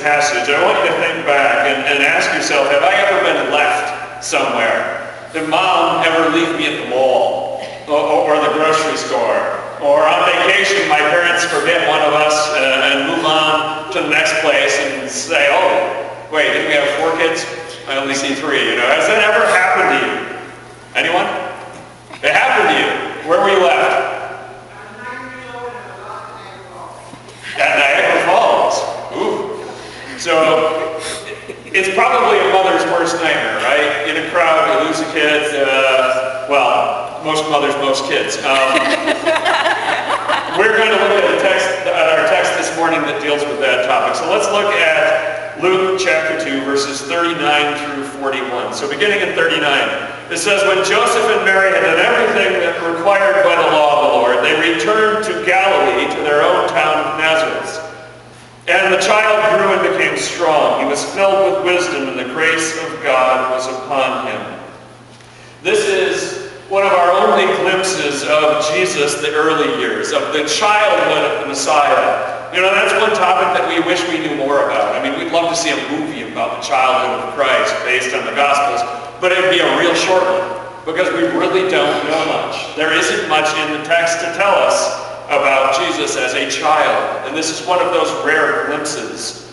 passage, I want you to think back and ask yourself, have I ever been left somewhere? Did Mom ever leave me at the mall or the grocery store? Or on vacation, my parents forget one of us and move on to the next place and say, oh, wait, didn't we have 4 kids? I only see 3, Has that ever happened to you? Anyone? It happened to you. Where were you left? At Niagara Falls. Ooh. So, it's probably a mother's worst nightmare, right? In a crowd, you lose a kid. Most mothers, most kids. We're going to look at our text this morning that deals with that topic. So let's look at Luke chapter 2, verses 39 through 41. So beginning in 39, it says, when Joseph and Mary had done everything that required by the law of the Lord, they returned to Galilee, to their own town of Nazareth. And the child grew and became strong. He was filled with wisdom, and the grace of God was upon him. This is one of our only glimpses of Jesus, the early years, of the childhood of the Messiah. That's one topic that we wish we knew more about. We'd love to see a movie about the childhood of Christ based on the Gospels, but it would be a real short one, because we really don't know much. There isn't much in the text to tell us about Jesus as a child, and this is one of those rare glimpses.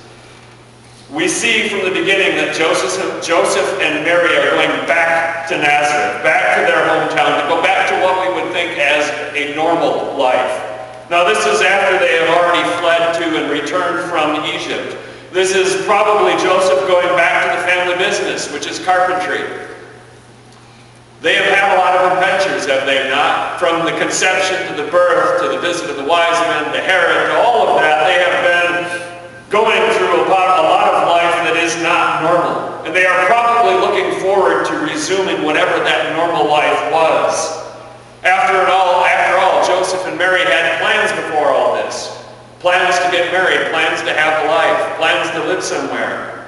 We see from the beginning that Joseph and Mary are going back to Nazareth, back to their hometown, to go back to what we would think as a normal life. Now this is after they have already fled to and returned from Egypt. This is probably Joseph going back to the family business, which is carpentry. They have had a lot of adventures, have they not? From the conception to the birth, to the visit of the wise men, to Herod, to all of that, they have been going through a lot of life that is not normal. And they are probably looking forward to resuming whatever that normal life was. After all, Joseph and Mary had plans before all this. Plans to get married, plans to have a life, plans to live somewhere.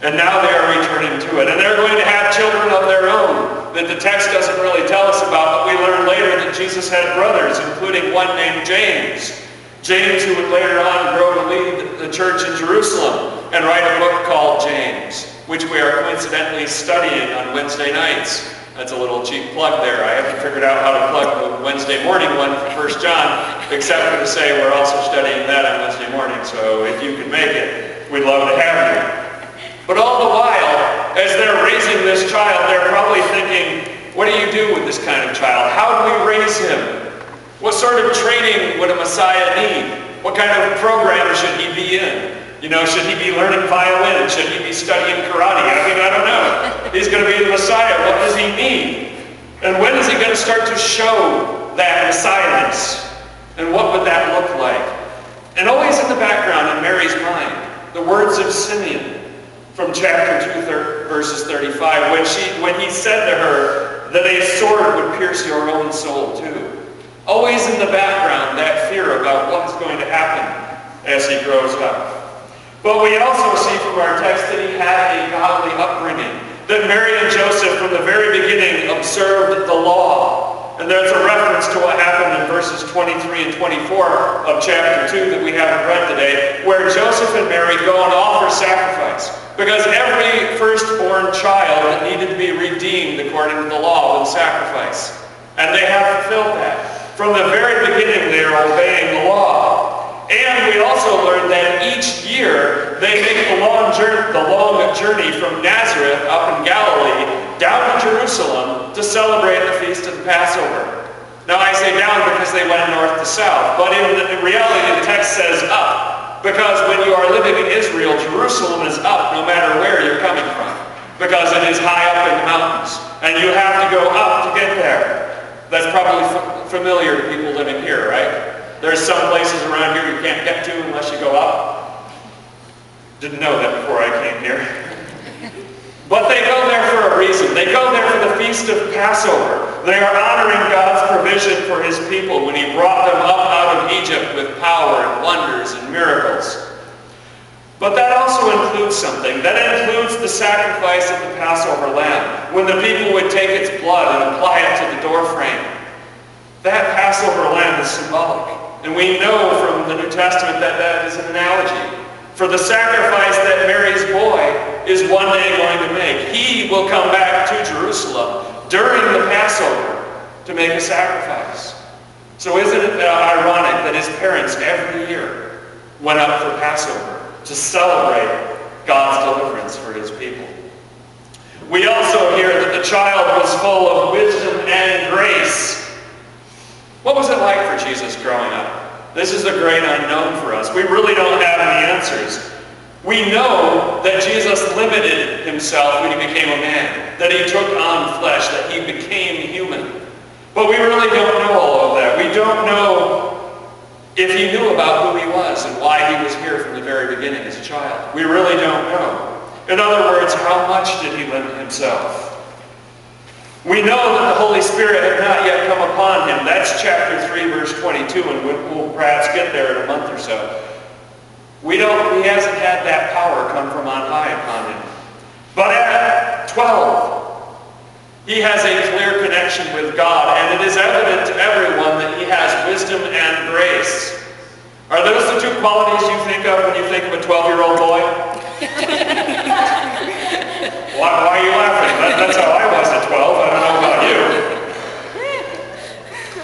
And now they are returning to it. And they're going to have children of their own that the text doesn't really tell us about, but we learn later that Jesus had brothers, including one named James. James, who would later on grow to lead the church in Jerusalem and write a book called James, which we are coincidentally studying on Wednesday nights. That's a little cheap plug there. I haven't figured out how to plug the Wednesday morning one for 1 John, except for to say we're also studying that on Wednesday morning. So if you can make it, we'd love to have you. But all the while, as they're raising this child, they're probably thinking, what do you do with this kind of child? How do we raise him? What sort of training would a Messiah need? What kind of program should he be in? Should he be learning violin? Should he be studying karate? I don't know. He's going to be the Messiah. What does he need? And when is he going to start to show that Messiahness? And what would that look like? And always in the background in Mary's mind, the words of Simeon from chapter 2, verses 35, when he said to her that a sword would pierce your own soul too. Always in the background, that fear about what's going to happen as he grows up. But we also see from our text that he had a godly upbringing, that Mary and Joseph from the very beginning observed the law. And there's a reference to what happened in verses 23 and 24 of chapter 2 that we haven't read today, where Joseph and Mary go and offer sacrifice. Because every firstborn child needed to be redeemed according to the law with sacrifice. And they have fulfilled that. From the very beginning, they are obeying the law. And we also learned that each year they make the long journey from Nazareth up in Galilee down to Jerusalem to celebrate the feast of the Passover. Now I say down because they went north to south, but in reality the text says up, because when you are living in Israel, Jerusalem is up no matter where you're coming from, because it is high up in the mountains, and you have to go up to get there. That's probably familiar to people living here, right? There's some places around here you can't get to unless you go up. Didn't know that before I came here. But they go there for a reason. They go there for the Feast of Passover. They are honoring God's provision for his people when he brought them up out of Egypt with power and wonders and miracles. But that also includes something. That includes the sacrifice of the Passover lamb, when the people would take its blood and apply it to the doorframe. That Passover lamb is symbolic. And we know from the New Testament that that is an analogy. for the sacrifice that Mary's boy is one day going to make. He will come back to Jerusalem during the Passover to make a sacrifice. So isn't it ironic that his parents every year went up for Passover to celebrate God's deliverance for his people? We also hear that the child was full of wisdom and grace. What was it like for Jesus growing up? This is the great unknown for us. We really don't have any answers. We know that Jesus limited himself when he became a man, that he took on flesh, that he became human. But we really don't know all of that. We don't know if he knew about who he was and why he was here from the very beginning as a child. We really don't know. In other words, how much did he limit himself? We know that the Holy Spirit had not yet come upon him. That's chapter 3, verse 22, and we'll perhaps get there in a month or so. He hasn't had that power come from on high upon him. But at 12, he has a clear connection with God, and it is evident to everyone that he has wisdom and grace. Are those the two qualities you think of when you think of a 12-year-old boy? Why are you laughing? That's how I was at 12. I don't know about you.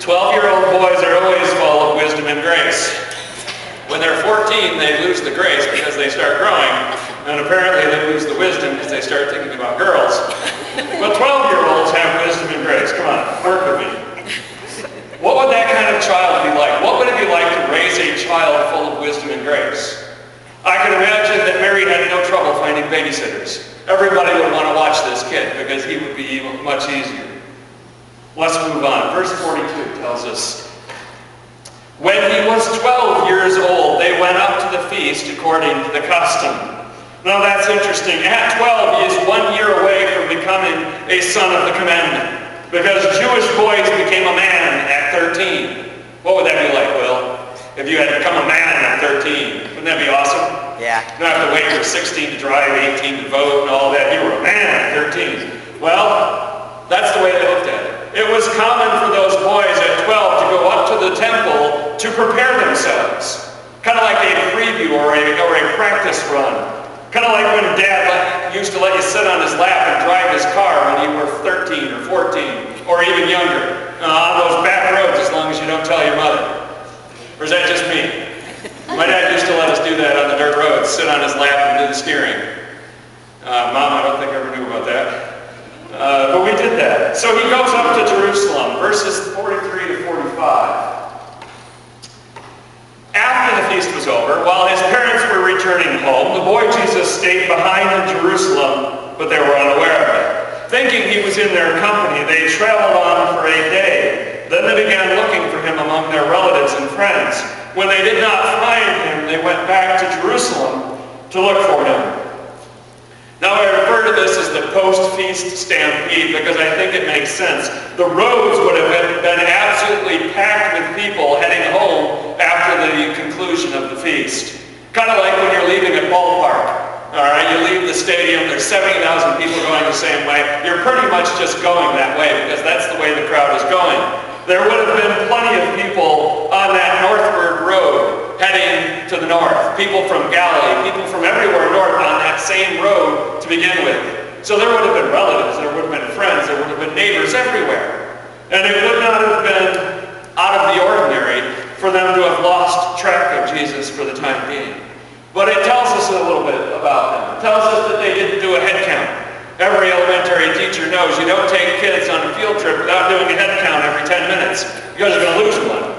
12-year-old boys are always full of wisdom and grace. When they're 14, they lose the grace because they start growing, and apparently they lose the wisdom because they start thinking about girls. But 12-year-olds have wisdom and grace. Come on, work with me. What would that kind of child be like? What would it be like to raise a child full of wisdom and grace? I can imagine that Mary had no trouble finding babysitters. Everybody would want to watch this kid because he would be much easier. Let's move on. Verse 42 tells us, when he was 12 years old, they went up to the feast according to the custom. Now that's interesting. At 12, he is 1 year away from becoming a son of the commandment, because Jewish boys became a man at 13. What would that be like, Will? If you had become a man at 13. Wouldn't that be awesome? Yeah. You don't have to wait for 16 to drive, 18 to vote, and all that. You were a man at 13. Well, that's the way they looked at it. It was common for those boys at 12 to go up to the temple to prepare themselves. Kind of like a preview or a practice run. Kind of like when Dad used to let you sit on his lap and drive his car when you were 13 or 14 or even younger. On those back roads, as long as you don't tell your mother. Or is that just me? My dad used to let us do that on the dirt roads, sit on his lap and do the steering. Mom, I don't think I ever knew about that. But we did that. So he goes up to Jerusalem, verses 43 to 45. After the feast was over, while his parents were returning home, the boy Jesus stayed behind in Jerusalem, but they were unaware of it. Thinking he was in their company, they traveled on for a day. Then they began looking for him among their relatives and friends. When they did not find him, they went back to Jerusalem to look for him. Now I refer to this as the post-feast stampede because I think it makes sense. The roads would have been absolutely packed with people heading home after the conclusion of the feast. Kind of like when you're leaving a ballpark. All right, you leave the stadium, there's 70,000 people going the same way. You're pretty much just going that way because that's the way the crowd is going. There would have been plenty of people on that northward road heading to the north. People from Galilee, people from everywhere north on that same road to begin with. So there would have been relatives, there would have been friends, there would have been neighbors everywhere. And it would not have been out of the ordinary for them to have lost track of Jesus for the time being. But it tells us a little bit about them. It tells us that they didn't do a head count. Every elementary teacher knows you don't take kids on a field trip without doing a head count every 10 minutes because you're going to lose one.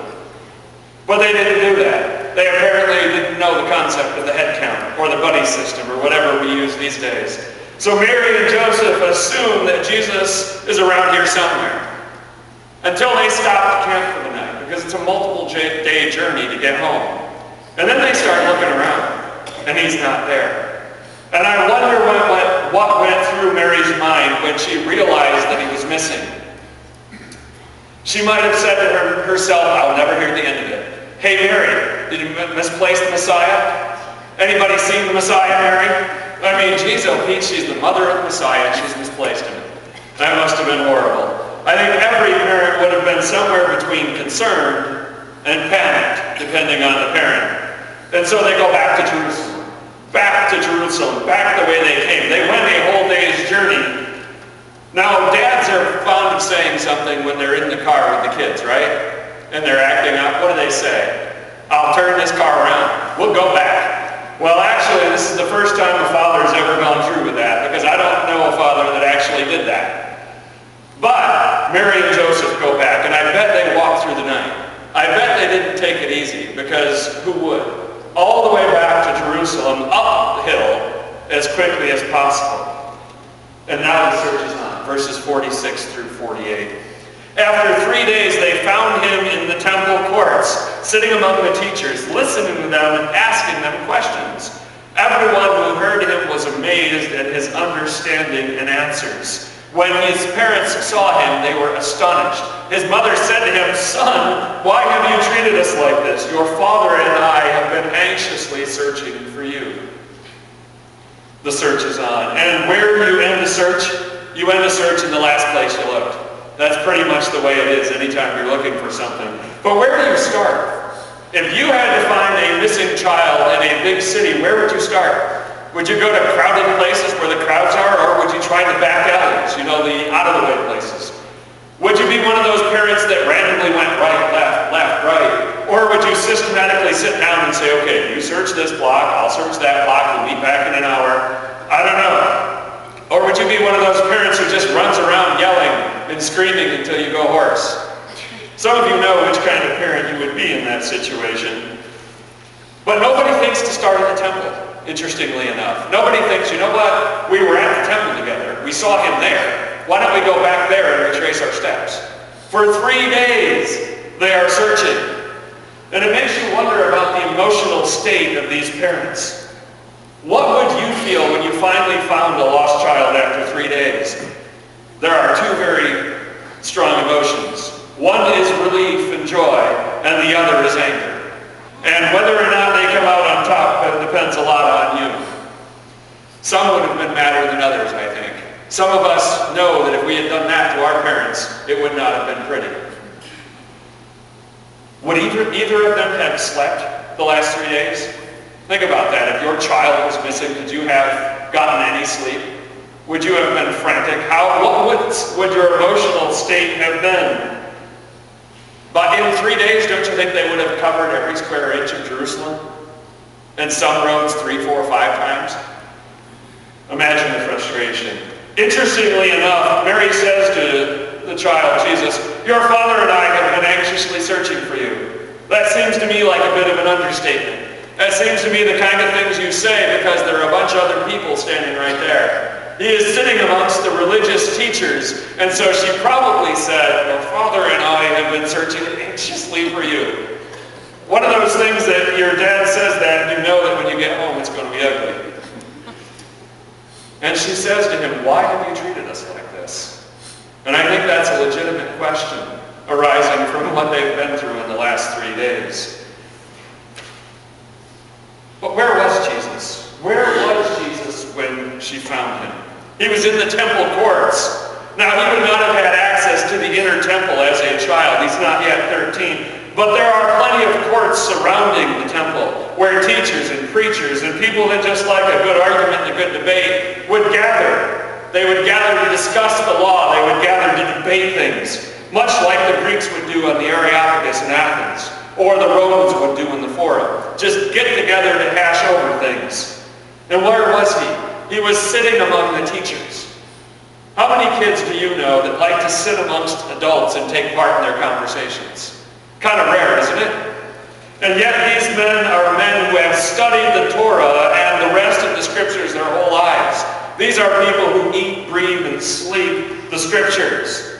But they didn't do that. They apparently didn't know the concept of the head count or the buddy system or whatever we use these days. So Mary and Joseph assume that Jesus is around here somewhere until they stop to camp for the night because it's a multiple day journey to get home. And then they start looking around and he's not there. And I wonder what went through Mary's mind when she realized that he was missing. She might have said to herself, I'll never hear the end of it. Hey Mary, did you misplace the Messiah? Anybody seen the Messiah, Mary? I mean, geez, oh Pete, she's the mother of the Messiah and she's misplaced him. That must have been horrible. I think every parent would have been somewhere between concerned and panicked, depending on the parent. And so they go back to Jerusalem. to Jerusalem, back the way they came. They went a whole day's journey. Now, dads are fond of saying something when they're in the car with the kids, right? And they're acting up. What do they say? I'll turn this car around. We'll go back. Well, actually, this is the first time a father has ever gone through with that, because I don't know a father that actually did that. But Mary and Joseph go back, and I bet they walked through the night. I bet they didn't take it easy, because who would? All the way back to Jerusalem, uphill, as quickly as possible. And now the search is on, verses 46 through 48. After 3 days, they found him in the temple courts, sitting among the teachers, listening to them and asking them questions. Everyone who heard him was amazed at his understanding and answers. When his parents saw him, they were astonished. His mother said to him, "Son, why have you treated us like this? Your father and I have been anxiously searching for you." The search is on. And where do you end the search? You end the search in the last place you looked. That's pretty much the way it is anytime you're looking for something. But where do you start? If you had to find a missing child in a big city, where would you start? Would you go to crowded places where the crowds are, or would you try the back alleys, the out-of-the-way places? Would you be one of those parents that randomly went right, left, left, right? Or would you systematically sit down and say, okay, you search this block, I'll search that block, we'll meet back in an hour? I don't know. Or would you be one of those parents who just runs around yelling and screaming until you go hoarse? Some of you know which kind of parent you would be in that situation. But nobody thinks to start at the temple, interestingly enough. Nobody thinks, you know what, we were at the temple together. We saw him there. Why don't we go back there and retrace our steps? For 3 days, they are searching. And it makes you wonder about the emotional state of these parents. What would you feel when you finally found a lost child after 3 days? There are two very strong emotions. One is relief and joy, and the other is anger. And whether or not they come out on top, it depends a lot on you. Some would have been madder than others, I think. Some of us know that if we had done that to our parents, it would not have been pretty. Would either of them have slept the last 3 days? Think about that. If your child was missing, could you have gotten any sleep? Would you have been frantic? What would your emotional state have been? But in 3 days, don't you think they would have covered every square inch of Jerusalem? And some roads 3, 4, 5 times? Imagine the frustration. Interestingly enough, Mary says to the child, Jesus, "Your father and I have been anxiously searching for you." That seems to me like a bit of an understatement. That seems to be the kind of things you say because there are a bunch of other people standing right there. He is sitting amongst the religious teachers, and so she probably said, "Your father and I have been searching anxiously for you." One of those things that your dad says that, and you know that when you get home it's going to be ugly. And she says to him, "Why have you treated us like this?" And I think that's a legitimate question arising from what they've been through in the last 3 days. But where was Jesus? Where was Jesus when she found him? He was in the temple courts. Now, he would not have had access to the inner temple as a child. He's not yet 13. But there are plenty of courts surrounding the temple where teachers and preachers and people that just like a good argument and a good debate would gather. They would gather to discuss the law. They would gather to debate things, much like the Greeks would do on the Areopagus in Athens, or the Romans would do in the Forum. Just get together to hash over things. And where was he? He was sitting among the teachers. How many kids do you know that like to sit amongst adults and take part in their conversations? Kind of rare, isn't it? And yet these men are men who have studied the Torah and the rest of the scriptures their whole lives. These are people who eat, breathe, and sleep the scriptures.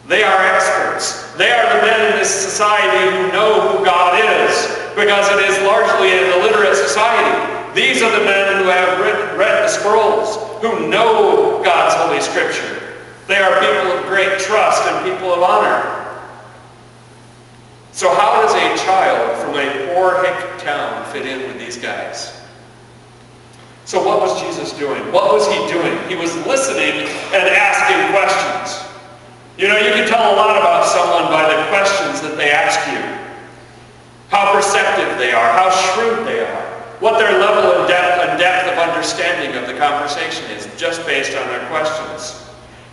They are experts. They are the men in this society who know who God is, because it is largely an illiterate society. These are the men who have read the scrolls, who know God's Holy Scripture. They are people of great trust and people of honor. So how does a child from a poor hick town fit in with these guys? So what was Jesus doing? What was he doing? He was listening and asking questions. You know, you can tell a lot about someone by the questions that they ask you. How perceptive they are, how shrewd they are, what their level of depth their questions.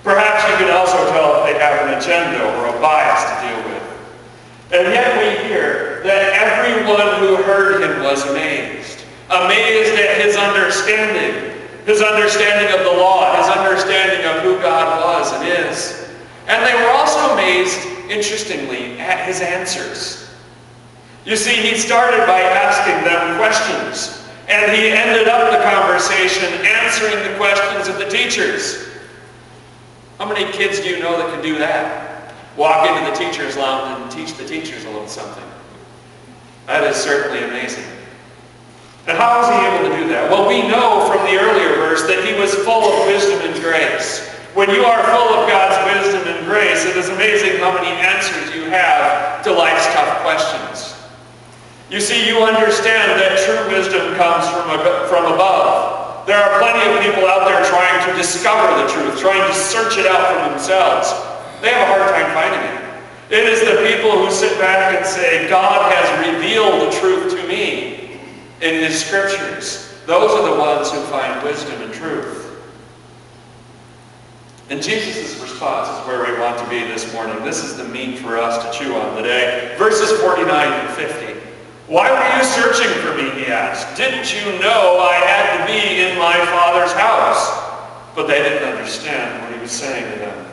Perhaps you can also tell if they have an agenda or a bias to deal with. And yet we hear that everyone who heard him was amazed. Amazed at his understanding of the law, his understanding of who God was and is. And they were also amazed, interestingly, at his answers. You see, he started by asking them questions, and he ended up the conversation answering the questions of the teachers. How many kids do you know that can do that? Walk into the teacher's lounge and teach the teachers a little something. That is certainly amazing. And how was he able to do that? Well, we know from the earlier verse that he was full of wisdom and grace. When you are full of God's wisdom and grace, it is amazing how many answers you have to life's tough questions. You see, you understand that true wisdom comes from above. There are plenty of people out there trying to discover the truth, trying to search it out for themselves. They have a hard time finding it. It is the people who sit back and say, God has revealed the truth to me in his scriptures. Those are the ones who find wisdom and truth. And Jesus' response is where we want to be this morning. This is the meat for us to chew on today. Verses 49 and 50. Why were you searching for me, he asked. Didn't you know I had to be in my Father's house? But they didn't understand what he was saying to them.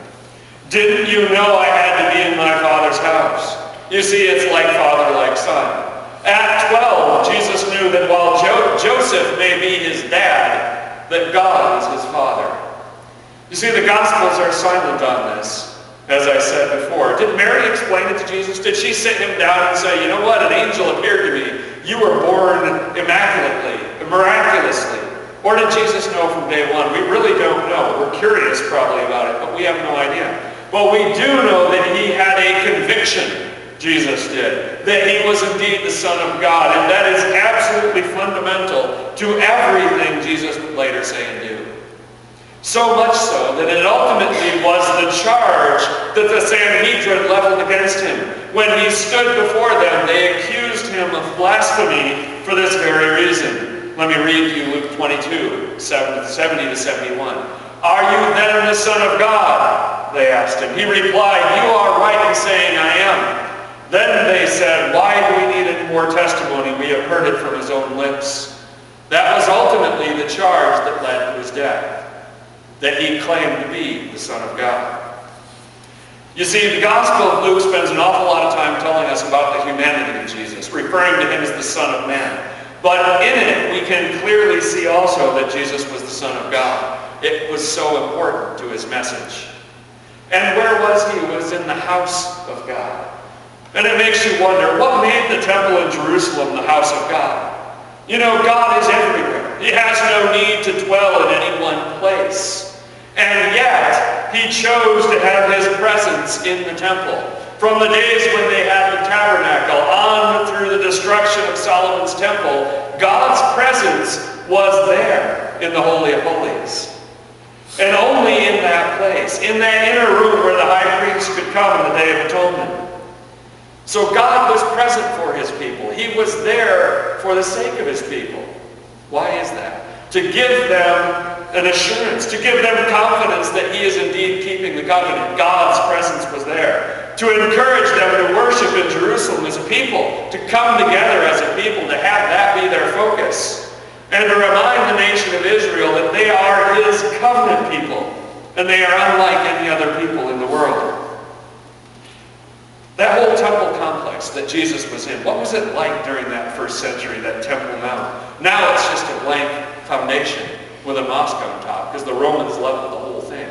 Didn't you know I had to be in my Father's house? You see, it's like father, like son. At 12, Jesus knew that while Joseph may be his dad, that God is his father. You see, the Gospels are silent on this, as I said before. Did Mary explain it to Jesus? Did she sit him down and say, you know what, an angel appeared to me. You were born immaculately, miraculously. Or did Jesus know from day one? We really don't know. We're curious probably about it, but we have no idea. But we do know that he had a conviction, Jesus did, that he was indeed the Son of God. And that is absolutely fundamental to everything Jesus would later say and do. So much so that it ultimately was the charge that the Sanhedrin leveled against him. When he stood before them, they accused him of blasphemy for this very reason. Let me read you Luke 22, 70 to 71. Are you then the Son of God? They asked him. He replied, you are right in saying I am. Then they said, why do we need any more testimony? We have heard it from his own lips. That was ultimately the charge that led to his death, that he claimed to be the Son of God. You see, the Gospel of Luke spends an awful lot of time telling us about the humanity of Jesus, referring to him as the Son of Man. But in it, we can clearly see also that Jesus was the Son of God. It was so important to his message. And where was he? He was in the house of God. And it makes you wonder, what made the temple in Jerusalem the house of God? You know, God is everywhere. He has no need to dwell in any one place. And yet, he chose to have his presence in the temple. From the days when they had the tabernacle on through the destruction of Solomon's temple, God's presence was there in the Holy of Holies. And only in that place, in that inner room where the high priest could come in the Day of Atonement. So God was present for his people. He was there for the sake of his people. Why is that? To give them an assurance, to give them confidence that he is indeed keeping the covenant. God's presence was there. To encourage them to worship in Jerusalem as a people, to come together as a people, to have that be their focus. And to remind the nation of Israel that they are his covenant people, and they are unlike any other people in the world. That whole temple complex that Jesus was in, what was it like during that first century, that Temple Mount? Now it's just a blank foundation with a mosque on top, because the Romans leveled the whole thing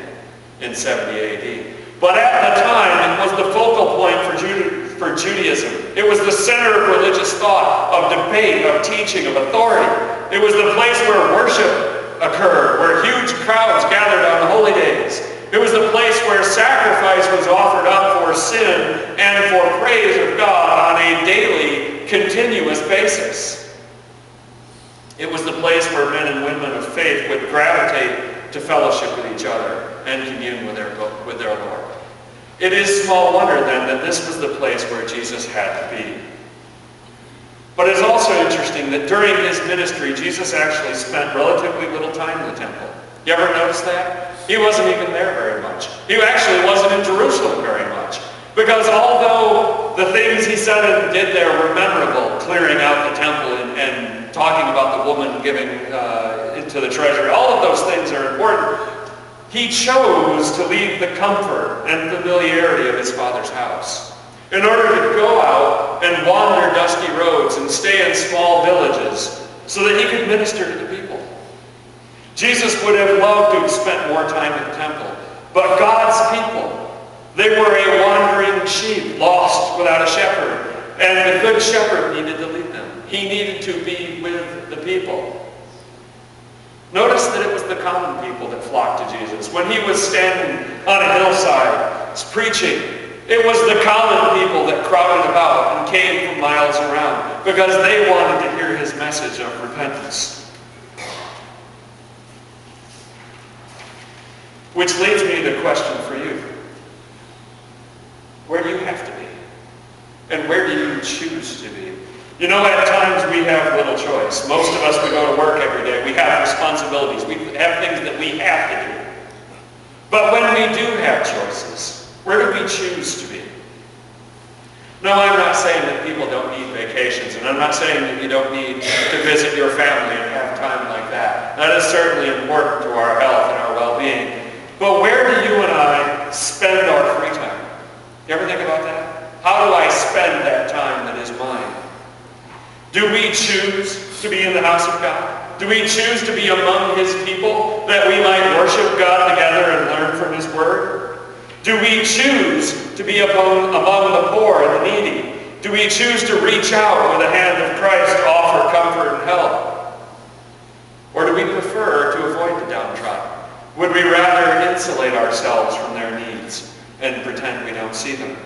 in 70 AD. But at the time, it was the focal point for Judaism. It was the center of religious thought, of debate, of teaching, of authority. It was the place where worship occurred, where huge crowds gathered on holy days. It was the place where sacrifice was offered up for sin and for praise of God on a daily, continuous basis. It was the place where men and women of faith would gravitate to fellowship with each other and commune with their Lord. It is small wonder then that this was the place where Jesus had to be. But it's also interesting that during his ministry, Jesus actually spent relatively little time in the temple. You ever notice that? He wasn't even there very much. He actually wasn't in Jerusalem very much. Because although the things he said and did there were memorable, clearing out the temple and talking about the woman giving into the treasury, all of those things are important, he chose to leave the comfort and familiarity of his Father's house in order to go out and wander dusty roads and stay in small villages so that he could minister to the people. Jesus would have loved to have spent more time in the temple, but God's people, they were a wandering sheep, lost without a shepherd. And the good shepherd needed to lead them. He needed to be with the people. Notice that it was the common people that flocked to Jesus. When he was standing on a hillside preaching, it was the common people that crowded about and came from miles around because they wanted to hear his message of repentance. Which leads me to the question for you. Where do you have to be? And where do you choose to be? You know, at times we have little choice. Most of us, we go to work every day. We have responsibilities. We have things that we have to do. But when we do have choices, where do we choose to be? No, I'm not saying that people don't need vacations, and I'm not saying that you don't need to visit your family and have time like that. That is certainly important to our health and our well-being. But where do you and I spend our free time? You ever think about that? How do I spend that time that is mine? Do we choose to be in the house of God? Do we choose to be among his people that we might worship God together and learn from his word? Do we choose to be among the poor and the needy? Do we choose to reach out with the hand of Christ to offer comfort and help? Or do we prefer to avoid the downtrodden? Would we rather insulate ourselves from their needs and pretend we don't see them?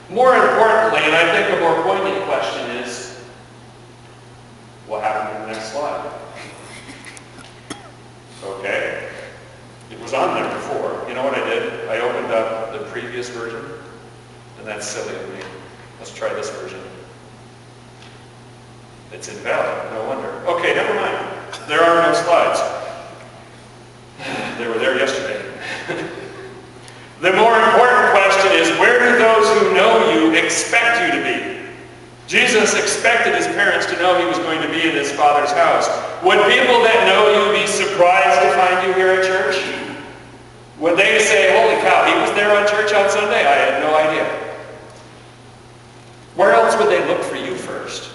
More importantly, and I think a more poignant question is, what happened in the next slide? Okay. It was on there before. You know what I did? I opened up the previous version, and that's silly of me. Let's try this version. It's invalid, no wonder. Okay, never mind. There are no slides. They were there yesterday. The more important question is, where do those who know you expect you to be? Jesus expected his parents to know he was going to be in his Father's house. Would people that know you be surprised to find you here at church? Would they say, holy cow, he was there on church on Sunday? I had no idea. Where else would they look for you first?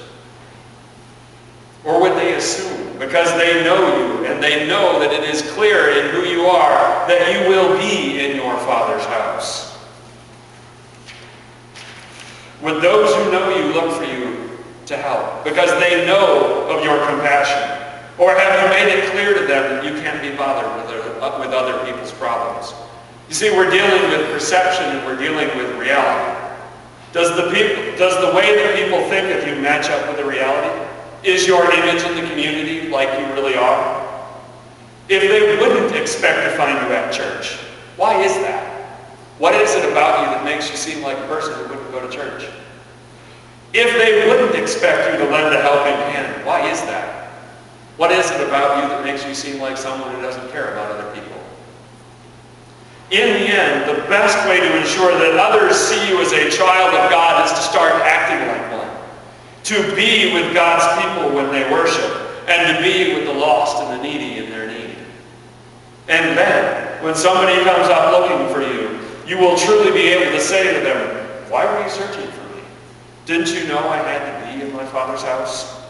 Or would they assume, because they know you and they know that it is clear in who you are, that you will be in your Father's house? Would those who know you look for you to help because they know of your compassion? Or have you made it clear to them that you can't be bothered with other people's problems? You see, we're dealing with perception and we're dealing with reality. Does the way that people think of you match up with the reality? Is your image in the community like you really are? If they wouldn't expect to find you at church, why is that? What is it about you that makes you seem like a person who wouldn't go to church? If they wouldn't expect you to lend a helping hand, why is that? What is it about you that makes you seem like someone who doesn't care about other people? In the end, the best way to ensure that others see you as a child of God is to start acting like one. To be with God's people when they worship, and to be with the lost and the needy in their need. And then, when somebody comes up looking for you, you will truly be able to say to them, why were you searching for me? Didn't you know I had to be in my Father's house?